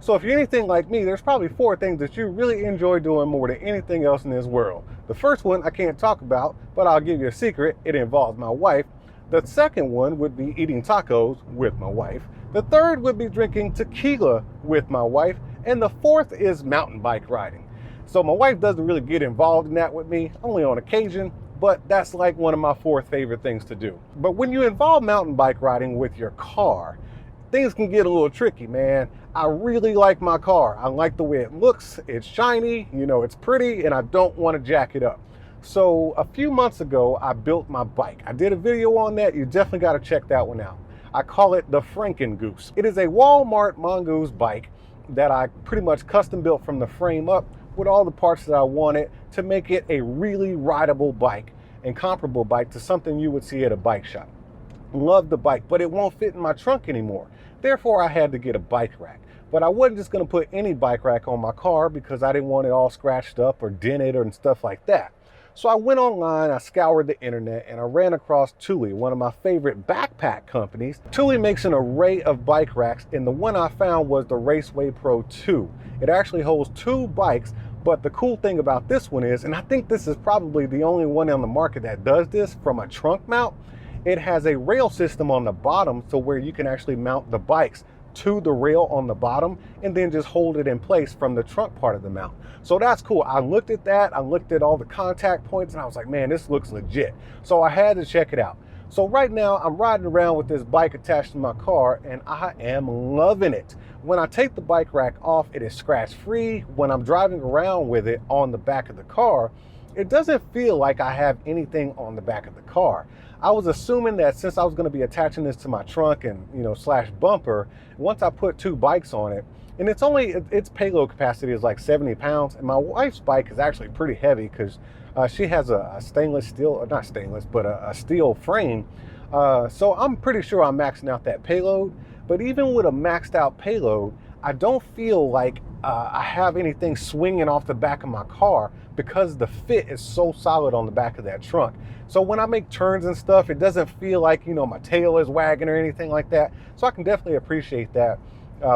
So if you're anything like me, there's probably 4 things that you really enjoy doing more than anything else in this world. The first one I can't talk about, but I'll give you a secret. It involves my wife. The second one would be eating tacos with my wife. The third would be drinking tequila with my wife. And the fourth is mountain bike riding. So my wife doesn't really get involved in that with me, only on occasion, but that's like one of my 4 favorite things to do. But when you involve mountain bike riding with your car, things can get a little tricky, man. I really like my car. I like the way it looks. It's shiny, it's pretty, and I don't want to jack it up. So a few months ago, I built my bike. I did a video on that. You definitely got to check that one out. I call it the Mongoose. It is a Walmart Mongoose bike that I pretty much custom built from the frame up with all the parts that I wanted to make it a really rideable bike and comparable bike to something you would see at a bike shop. Love the bike, but it won't fit in my trunk anymore. Therefore, I had to get a bike rack. But I wasn't just going to put any bike rack on my car because I didn't want it all scratched up or dented and stuff like that. So I went online, I scoured the internet, and I ran across THULE, one of my favorite backpack companies. THULE makes an array of bike racks, and the one I found was the Raceway Pro 2. It actually holds 2 bikes, but the cool thing about this one is, and I think this is probably the only one on the market that does this from a trunk mount, it has a rail system on the bottom so where you can actually mount the bikes to the rail on the bottom and then just hold it in place from the trunk part of the mount. So that's cool. I looked at that, I looked at all the contact points, and I was like, man, this looks legit. So I had to check it out. So right now I'm riding around with this bike attached to my car and I am loving it. When I take the bike rack off, it is scratch free. When I'm driving around with it on the back of the car, it doesn't feel like I have anything on the back of the car. I was assuming that since I was going to be attaching this to my trunk and slash bumper, once I put 2 bikes on it, and its payload capacity is like 70 pounds, and my wife's bike is actually pretty heavy because she has a stainless steel, not stainless, but a steel frame. So I'm pretty sure I'm maxing out that payload. But even with a maxed out payload, I don't feel like I have anything swinging off the back of my car because the fit is so solid on the back of that trunk. So when I make turns and stuff, it doesn't feel like, my tail is wagging or anything like that. So I can definitely appreciate that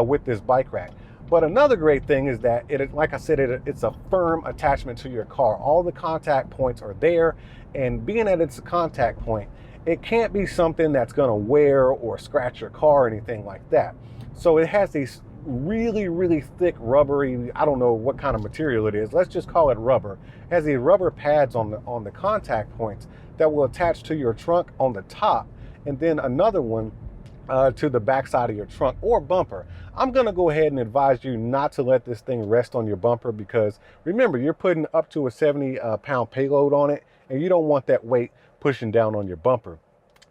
with this bike rack. But another great thing is that like I said, it's a firm attachment to your car. All the contact points are there, and being that it's a contact point, it can't be something that's gonna wear or scratch your car or anything like that. So it has these really, really thick rubbery, I don't know what kind of material it is, let's just call it rubber. It has these rubber pads on the contact points that will attach to your trunk on the top, and then another one to the back side of your trunk or bumper. I'm gonna go ahead and advise you not to let this thing rest on your bumper because remember, you're putting up to a 70 pound payload on it, and you don't want that weight pushing down on your bumper.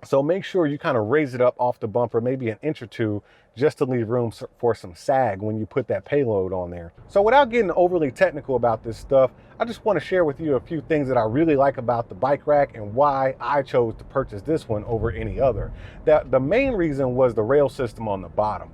So make sure you kind of raise it up off the bumper, maybe an inch or 2, just to leave room for some sag when you put that payload on there. So without getting overly technical about this stuff, I just want to share with you a few things that I really like about the bike rack and why I chose to purchase this one over any other. The main reason was the rail system on the bottom.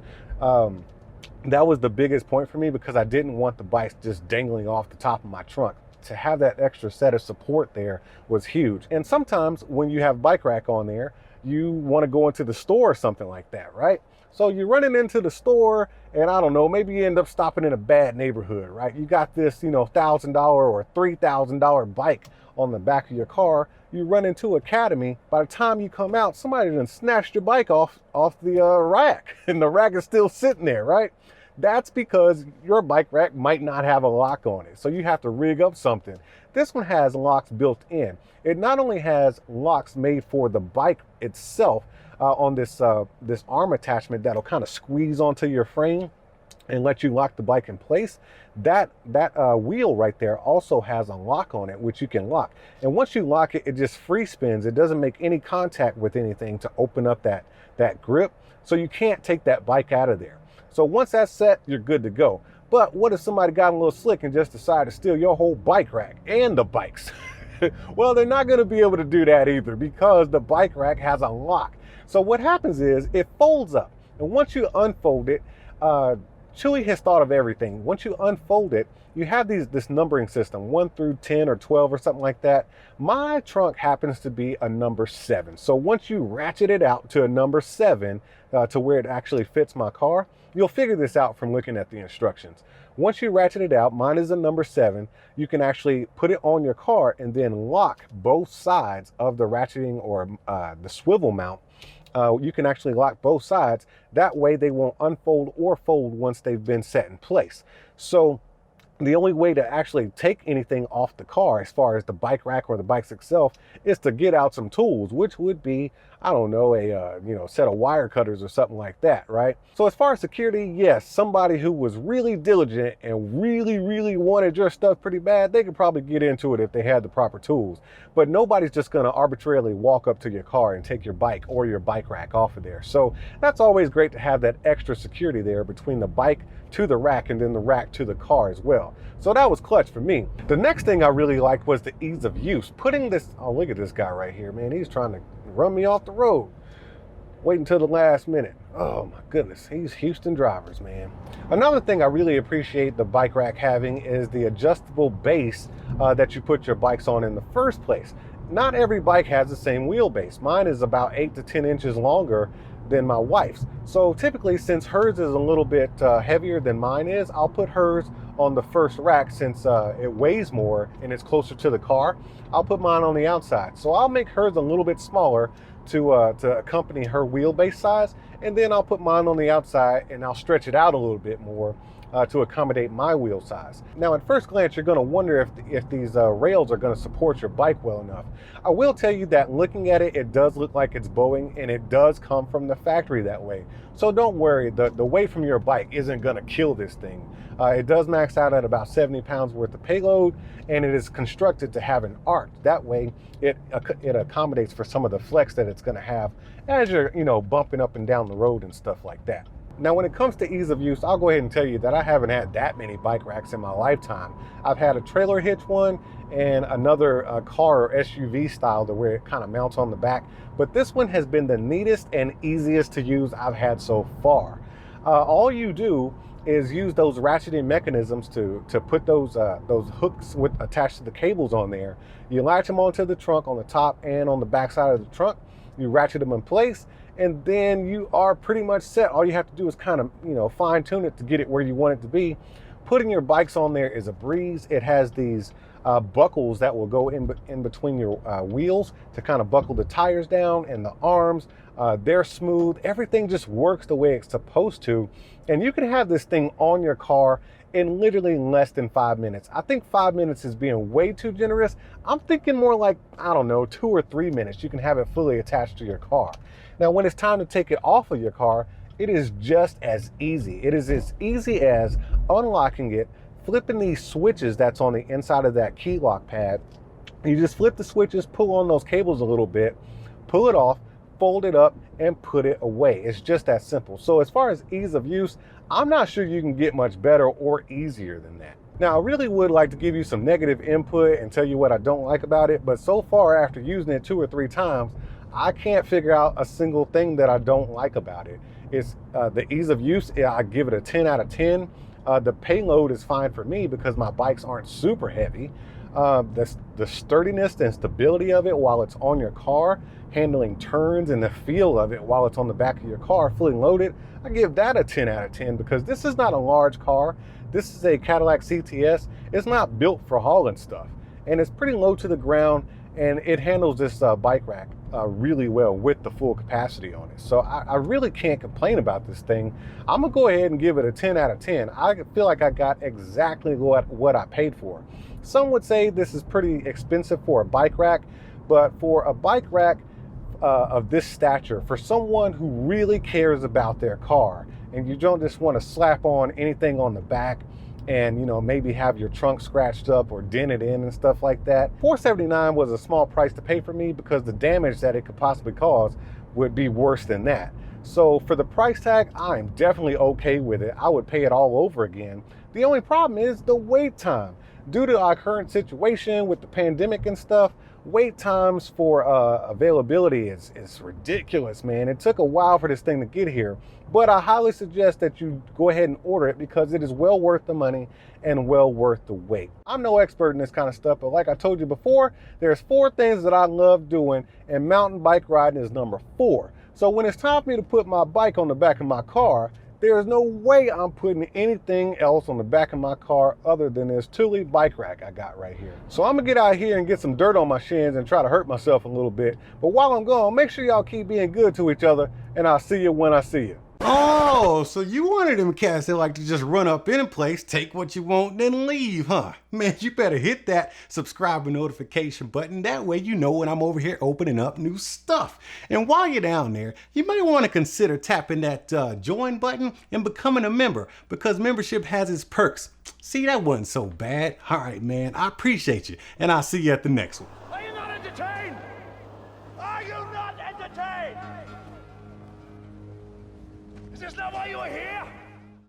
That was the biggest point for me because I didn't want the bikes just dangling off the top of my trunk. To have that extra set of support there was huge. And sometimes when you have bike rack on there, you want to go into the store or something like that, right? So you're running into the store and I don't know, maybe you end up stopping in a bad neighborhood, right? You got this, $1,000 or $3,000 bike on the back of your car. You run into Academy. By the time you come out, somebody done snatched your bike off the rack and the rack is still sitting there, right? That's because your bike rack might not have a lock on it. So you have to rig up something. This one has locks built in. It not only has locks made for the bike itself on this arm attachment that'll kind of squeeze onto your frame and let you lock the bike in place. That wheel right there also has a lock on it, which you can lock. And once you lock it, it just free spins. It doesn't make any contact with anything to open up that grip. So you can't take that bike out of there. So once that's set, you're good to go. But what if somebody got a little slick and just decided to steal your whole bike rack and the bikes? Well, they're not going to be able to do that either because the bike rack has a lock. So what happens is it folds up. And once you unfold it, Chewy has thought of everything. Once you unfold it, you have this numbering system, 1 through 10 or 12 or something like that. My trunk happens to be a number 7. So once you ratchet it out to a number 7 to where it actually fits my car, you'll figure this out from looking at the instructions. Once you ratchet it out, mine is a number 7, you can actually put it on your car and then lock both sides of the ratcheting or the swivel mount. You can actually lock both sides. That way they won't unfold or fold once they've been set in place. So the only way to actually take anything off the car as far as the bike rack or the bikes itself is to get out some tools, which would be, I don't know, a set of wire cutters or something like that, right? So as far as security, yes, somebody who was really diligent and really wanted your stuff pretty bad, they could probably get into it if they had the proper tools. But nobody's just going to arbitrarily walk up to your car and take your bike or your bike rack off of there. So that's always great to have that extra security there between the bike to the rack and then the rack to the car as well. So that was clutch for me. The next thing I really liked was the ease of use. Putting this, oh, look at this guy right here, man. He's trying to run me off the road. Wait until the last minute. Oh my goodness, these Houston drivers, man. Another thing I really appreciate the bike rack having is the adjustable base that you put your bikes on in the first place. Not every bike has the same wheelbase. Mine is about 8 to 10 inches longer than my wife's. So typically, since hers is a little bit heavier than mine is, I'll put hers on the first rack since it weighs more and it's closer to the car. I'll put mine on the outside. So I'll make hers a little bit smaller to accompany her wheelbase size, and then I'll put mine on the outside and I'll stretch it out a little bit more to accommodate my wheel size. Now, at first glance, you're going to wonder if these rails are going to support your bike well enough. I will tell you that looking at it, it does look like it's bowing, and it does come from the factory that way. So don't worry, the weight from your bike isn't going to kill this thing. It does max out at about 70 pounds worth of payload, and it is constructed to have an arc. That way, it accommodates for some of the flex that it's going to have as you're, bumping up and down the road and stuff like that. Now, when it comes to ease of use, I'll go ahead and tell you that I haven't had that many bike racks in my lifetime. I've had a trailer hitch one and another car or SUV style to where it kind of mounts on the back. But this one has been the neatest and easiest to use I've had so far. All you do is use those ratcheting mechanisms to put those hooks attached to the cables on there. You latch them onto the trunk on the top and on the back side of the trunk. You ratchet them in place, and then you are pretty much set. All you have to do is kind of, fine tune it to get it where you want it to be. Putting your bikes on there is a breeze. It has these buckles that will go in between your wheels to kind of buckle the tires down, and the arms, they're smooth. Everything just works the way it's supposed to. And you can have this thing on your car in literally less than 5 minutes. I think 5 minutes is being way too generous. I'm thinking more like, 2 or 3 minutes. You can have it fully attached to your car. Now, when it's time to take it off of your car, it is just as easy. It is as easy as unlocking it, flipping these switches that's on the inside of that key lock pad. You just flip the switches, pull on those cables a little bit, pull it off, fold it up, and put it away. It's just that simple. So as far as ease of use, I'm not sure you can get much better or easier than that. Now, I really would like to give you some negative input and tell you what I don't like about it, but so far after using it 2 or 3 times, I can't figure out a single thing that I don't like about it. It's the ease of use. I give it a 10 out of 10. The payload is fine for me because my bikes aren't super heavy. The sturdiness and stability of it while it's on your car, handling turns, and the feel of it while it's on the back of your car fully loaded, I give that a 10 out of 10 because this is not a large car. This is a Cadillac CTS. It's not built for hauling stuff, and it's pretty low to the ground, and it handles this bike rack really well with the full capacity on it. So I really can't complain about this thing. I'm gonna go ahead and give it a 10 out of 10. I feel like I got exactly what I paid for. Some would say this is pretty expensive for a bike rack, but for a bike rack of this stature, for someone who really cares about their car, and you don't just want to slap on anything on the back and maybe have your trunk scratched up or dented in and stuff like that, $479 was a small price to pay for me because the damage that it could possibly cause would be worse than that. So for the price tag, I'm definitely okay with it. I would pay it all over again. The only problem is the wait time. Due to our current situation with the pandemic and stuff, wait times for availability is ridiculous, man. It took a while for this thing to get here, but I highly suggest that you go ahead and order it because it is well worth the money and well worth the wait. I'm no expert in this kind of stuff, but like I told you before, there's 4 things that I love doing, and mountain bike riding is number 4. So when it's time for me to put my bike on the back of my car, There's no way I'm putting anything else on the back of my car other than this Thule bike rack I got right here. So I'm gonna get out here and get some dirt on my shins and try to hurt myself a little bit. But while I'm gone, make sure y'all keep being good to each other, and I'll see you when I see you. Oh, so you wanted them cats that like to just run up in a place, take what you want, then leave, huh? Man, you better hit that subscribe and notification button. That way you know when I'm over here opening up new stuff. And while you're down there, you might want to consider tapping that join button and becoming a member, because membership has its perks. See, that wasn't so bad. All right, man, I appreciate you, and I'll see you at the next one. Are you not entertained? Are you not entertained? Is this not why you are here?